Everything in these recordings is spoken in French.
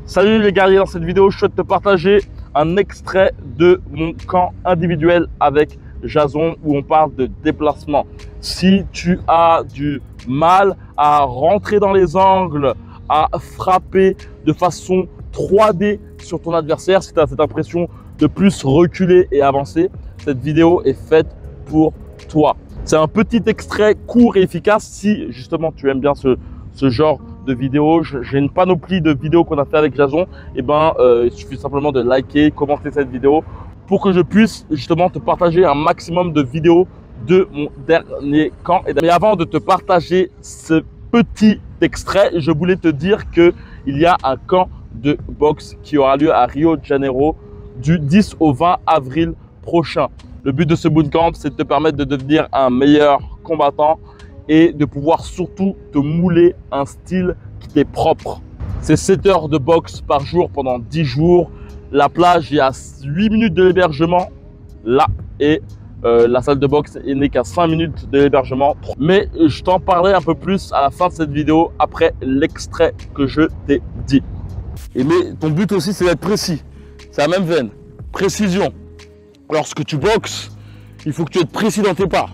Salut les guerriers, dans cette vidéo, je souhaite te partager un extrait de mon camp individuel avec Jason où on parle de déplacement. Si tu as du mal à rentrer dans les angles, à frapper de façon 3D sur ton adversaire, si tu as cette impression de plus reculer et avancer, cette vidéo est faite pour toi. C'est un petit extrait court et efficace si justement tu aimes bien ce genre de vidéos. J'ai une panoplie de vidéos qu'on a fait avec Jason. Et il suffit simplement de liker, commenter cette vidéo pour que je puisse justement te partager un maximum de vidéos de mon dernier camp. Mais avant de te partager ce petit extrait, je voulais te dire qu'il y a un camp de boxe qui aura lieu à Rio de Janeiro du 10 au 20 avril prochain. Le but de ce bootcamp, c'est de te permettre de devenir un meilleur combattant et de pouvoir surtout te mouler un style qui t'est propre. C'est 7 heures de boxe par jour pendant 10 jours. La plage, il y a 8 minutes de l'hébergement là et la salle de boxe n'est qu'à 5 minutes de l'hébergement. Mais je t'en parlerai un peu plus à la fin de cette vidéo après l'extrait que je t'ai dit. Mais ton but aussi, c'est d'être précis. C'est la même veine. Précision. Lorsque tu boxes, il faut que tu aies précis dans tes pas.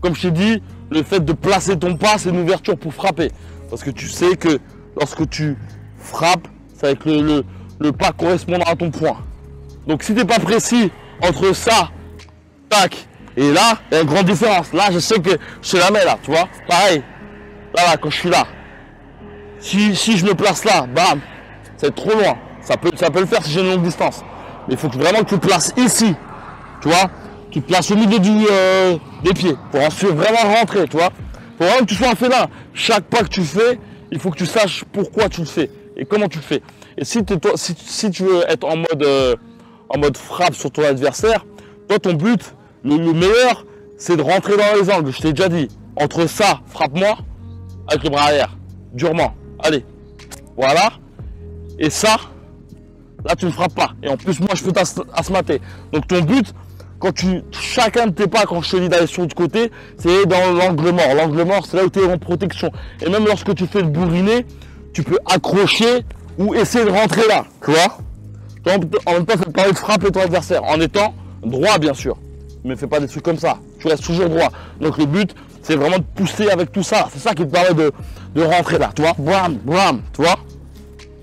Comme je t'ai dit, le fait de placer ton pas, c'est une ouverture pour frapper. Parce que tu sais que lorsque tu frappes, c'est avec le pas correspondant à ton point. Donc si tu n'es pas précis entre ça, tac, et là, il y a une grande différence. Là, je sais que je la mets là, tu vois. Pareil, là, quand je suis là. Si je me place là, bam, c'est trop loin. Ça peut le faire si j'ai une longue distance. Mais il faut vraiment que tu te places ici, tu vois. Tu te places au milieu des pieds pour ensuite vraiment rentrer, tu vois. Pour vraiment que tu sois un félin. Chaque pas que tu fais, il faut que tu saches pourquoi tu le fais et comment tu le fais. Et si tu veux être en mode frappe sur ton adversaire, toi ton but, le meilleur, c'est de rentrer dans les angles. Je t'ai déjà dit, entre ça, frappe-moi avec le bras arrière, durement. Allez, voilà. Et ça, là tu ne frappes pas. Et en plus, moi je peux t'asmater. Donc ton but, chacun de tes pas, quand je te dis d'aller sur le côté, c'est dans l'angle mort. L'angle mort, c'est là où tu es en protection. Et même lorsque tu fais le bourriné, tu peux accrocher ou essayer de rentrer là, tu vois. En même temps, ça te permet de frapper ton adversaire en étant droit, bien sûr. Mais fais pas des trucs comme ça. Tu restes toujours droit. Donc le but, c'est vraiment de pousser avec tout ça. C'est ça qui te permet de rentrer là, tu vois. Bram, bram, tu vois.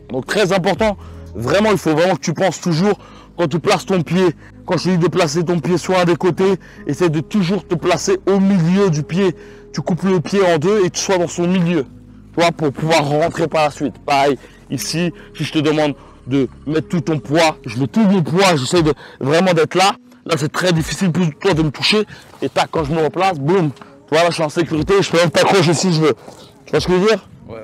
Donc très important. Vraiment, il faut vraiment que tu penses toujours quand tu places ton pied. Quand je te dis de placer ton pied sur un des côtés, essaie de toujours te placer au milieu du pied. Tu coupes le pied en deux et tu sois dans son milieu. Tu vois, pour pouvoir rentrer par la suite. Pareil, ici, si je te demande de mettre tout ton poids, je mets tout mon poids, j'essaie vraiment d'être là. Là, c'est très difficile pour toi de me toucher. Et tac, quand je me replace, boum. Tu vois, là, je suis en sécurité, je peux même t'accrocher si je veux. Tu vois ce que je veux dire? Ouais.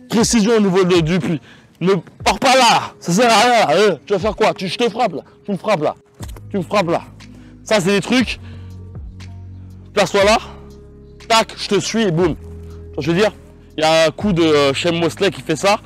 Précision au niveau du puits. Ne pars pas là, ça sert à rien. Tu vas faire quoi? Je te frappe là, tu me frappes là, tu me frappes là. Ça, c'est des trucs. Place-toi là, tac, je te suis et boum. Je veux dire, il y a un coup de Shem Mosley qui fait ça.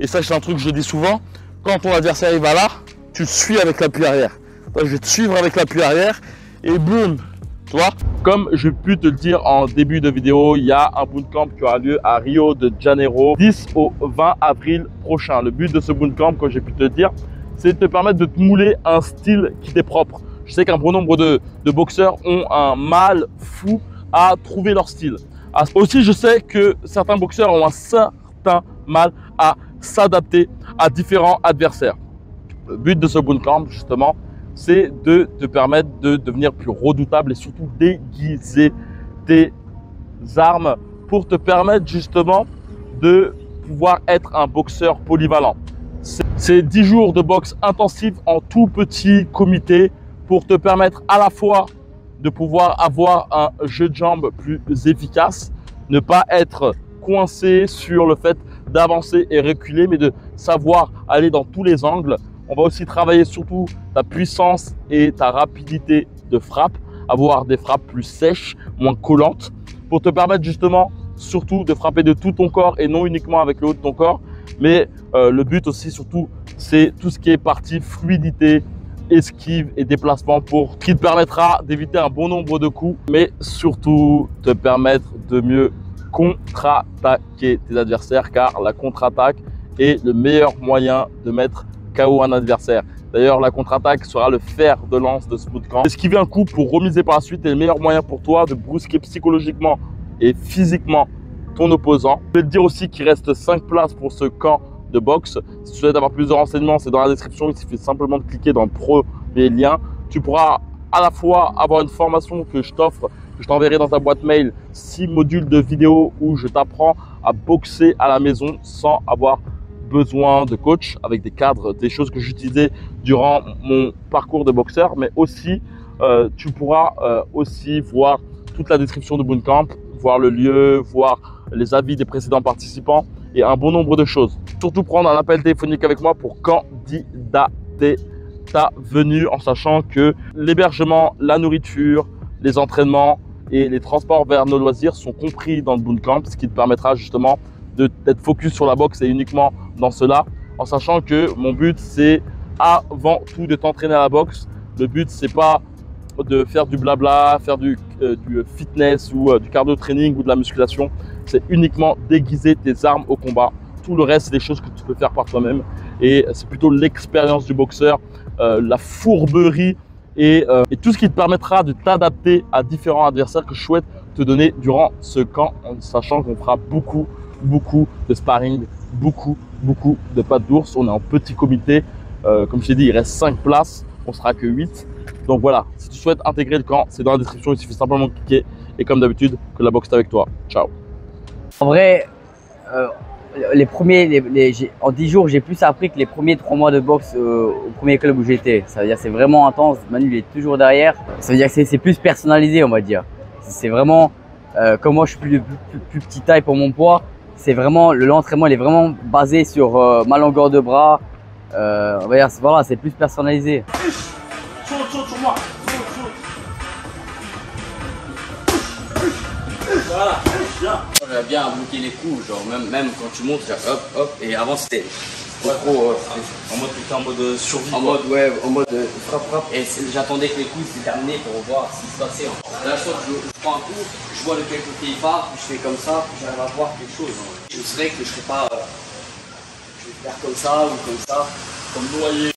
Et ça, c'est un truc que je dis souvent. Quand ton adversaire il va là, tu te suis avec l'appui arrière. Je vais te suivre avec l'appui arrière et boum. Tu vois, comme je pu te le dire en début de vidéo, il y a un bootcamp qui aura lieu à Rio de Janeiro 10 au 20 avril prochain. Le but de ce bootcamp, comme j'ai pu te le dire, c'est de te permettre de te mouler un style qui t'est propre. Je sais qu'un bon nombre de boxeurs ont un mal fou à trouver leur style. Aussi, je sais que certains boxeurs ont un certain mal à s'adapter à différents adversaires. Le but de ce bootcamp, justement, c'est de te permettre de devenir plus redoutable et surtout déguiser tes armes pour te permettre justement de pouvoir être un boxeur polyvalent. C'est 10 jours de boxe intensive en tout petit comité pour te permettre à la fois de pouvoir avoir un jeu de jambes plus efficace, ne pas être coincé sur le fait d'avancer et reculer, mais de savoir aller dans tous les angles. On va aussi travailler surtout ta puissance et ta rapidité de frappe, avoir des frappes plus sèches, moins collantes, pour te permettre justement surtout de frapper de tout ton corps et non uniquement avec le haut de ton corps. Mais le but aussi surtout, c'est tout ce qui est partie fluidité, esquive et déplacement qui te permettra d'éviter un bon nombre de coups, mais surtout te permettre de mieux contre-attaquer tes adversaires, car la contre-attaque est le meilleur moyen de mettre KO un adversaire. D'ailleurs, la contre-attaque sera le fer de lance de ce bootcamp. Esquiver un coup pour remiser par la suite est le meilleur moyen pour toi de brusquer psychologiquement et physiquement ton opposant. Je vais te dire aussi qu'il reste 5 places pour ce camp de boxe. Si tu souhaites avoir plus de renseignements, c'est dans la description. Il suffit simplement de cliquer dans le premier lien. Tu pourras à la fois avoir une formation que je t'offre, que je t'enverrai dans ta boîte mail, 6 modules de vidéos où je t'apprends à boxer à la maison sans avoir besoin de coach, avec des cadres, des choses que j'utilisais durant mon parcours de boxeur, mais aussi tu pourras aussi voir toute la description de Bootcamp, voir le lieu, voir les avis des précédents participants et un bon nombre de choses. Surtout prendre un appel téléphonique avec moi pour candidater ta venue, en sachant que l'hébergement, la nourriture, les entraînements et les transports vers nos loisirs sont compris dans le Bootcamp, ce qui te permettra justement d'être focus sur la boxe et uniquement dans cela, en sachant que mon but c'est avant tout de t'entraîner à la boxe. Le but c'est pas de faire du blabla, faire du fitness ou du cardio training ou de la musculation, c'est uniquement déguiser tes armes au combat. Tout le reste c'est des choses que tu peux faire par toi-même et c'est plutôt l'expérience du boxeur, la fourberie et tout ce qui te permettra de t'adapter à différents adversaires que je souhaite te donner durant ce camp, en sachant qu'on fera beaucoup de sparring, beaucoup de pattes d'ours. On est en petit comité, comme je t'ai dit, il reste 5 places, on sera que 8. Donc voilà, si tu souhaites intégrer le camp, c'est dans la description, il suffit simplement de cliquer et comme d'habitude, que la boxe est avec toi. Ciao. En vrai, en 10 jours, j'ai plus appris que les premiers 3 mois de boxe au premier club où j'étais. Ça veut dire que c'est vraiment intense, Manu il est toujours derrière. Ça veut dire que c'est plus personnalisé, on va dire. C'est vraiment, comme moi je suis plus petit taille pour mon poids, c'est vraiment, l'entraînement il est vraiment basé sur ma longueur de bras. On va dire, voilà, c'est plus personnalisé. Saute sur moi. Voilà, bien. J'aime bien bloquer les coups, genre même quand tu montes, hop, hop, et avant c'était trop En mode survie. en mode frappe, et j'attendais que les coups se terminaient pour voir ce qui se passait. Là, je prends un coup, je vois de quel côté il part, puis je fais comme ça, puis j'arrive à voir quelque chose. Je serais que je serais pas, je vais faire comme ça ou comme ça, Comme noyer.